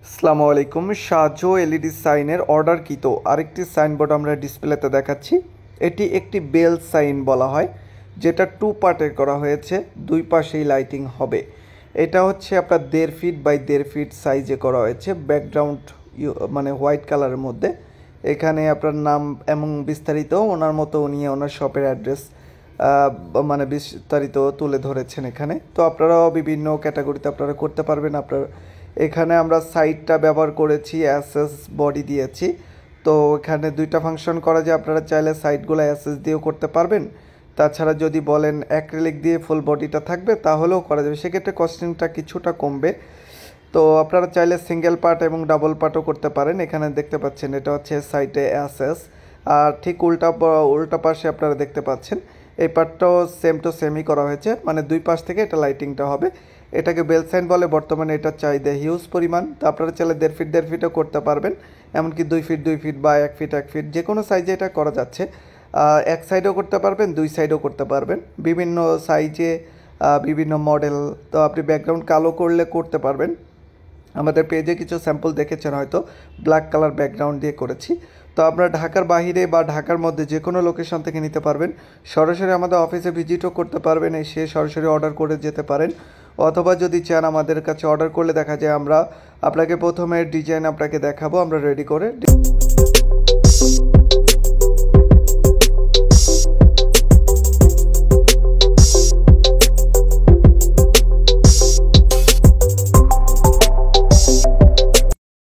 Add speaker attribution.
Speaker 1: আসসালামু আলাইকুম। সাজো এলইডি সাইনের অর্ডারকৃত আরেকটি সাইনবোর্ড আমরা ডিসপ্লেতে দেখাচ্ছি। এটি একটি বেল সাইন বলা হয়, যেটা টু পার্টে করা হয়েছে, দুই পাশেই লাইটিং হবে। এটা হচ্ছে আপনার 1.5 ফিট বাই 1.5 ফিট সাইজে করা হয়েছে। ব্যাকগ্রাউন্ড মানে হোয়াইট কালারের মধ্যে। এখানে আপনার নাম এবং বিস্তারিত ওনার মতো উনি ওনার শপের অ্যাড্রেস মানে বিস্তারিত তুলে ধরেছেন এখানে। তো আপনারাও বিভিন্ন ক্যাটাগরিতে আপনারা করতে পারবেন। আপনার এখানে আমরা সাইডটা ব্যবহার করেছি, অ্যাসেস বডি দিয়েছি। তো এখানে দুইটা ফাংশন করা যায়, আপনারা চাইলে সাইডগুলো অ্যাসেস দিয়েও করতে পারবেন। তাছাড়া যদি বলেন অ্যাক্রিলিক দিয়ে ফুল বডিটা থাকবে তাহলেও করা যাবে, সেক্ষেত্রে কস্টিংটা কিছুটা কমবে। তো আপনারা চাইলে সিঙ্গেল পার্ট এবং ডাবল পার্টও করতে পারেন। এখানে দেখতে পাচ্ছেন এটা হচ্ছে সাইডে অ্যাসেস, আর ঠিক উল্টা পাশে আপনারা দেখতে পাচ্ছেন এই পার্টটাও সেম টু সেমই করা হয়েছে, মানে দুই পাশ থেকে এটা লাইটিংটা হবে। এটাকে বেল সাইন বলে। বর্তমানে এটা চাহিদা হিউজ পরিমাণ। তো আপনারা চাইলে 1.5 ফিট 1.5 ফিটও করতে পারবেন, এমনকি 2 ফিট বা 1 ফিট 1 ফিট যে কোনো সাইজে এটা করা যাচ্ছে। এক সাইডও করতে পারবেন, দুই সাইডও করতে পারবেন, বিভিন্ন সাইজে বিভিন্ন মডেল। তো আপনি ব্যাকগ্রাউন্ড কালো করলে করতে পারবেন। আমাদের পেজে কিছু স্যাম্পল দেখেছেন হয়তো, ব্ল্যাক কালার ব্যাকগ্রাউন্ড দিয়ে করেছি। তো আপনারা ঢাকার বাইরে বা ঢাকার মধ্যে যে কোনো লোকেশন থেকে নিতে পারবেন। সরাসরি আমাদের অফিসে ভিজিটও করতে পারবেন, এসে সরাসরি অর্ডার করে যেতে পারেন। অথবা যদি চান আমাদের কাছে অর্ডার করলে দেখা যায় আমরা আপনাকে প্রথমে ডিজাইন আপনাকে দেখাবো, আমরা রেডি করে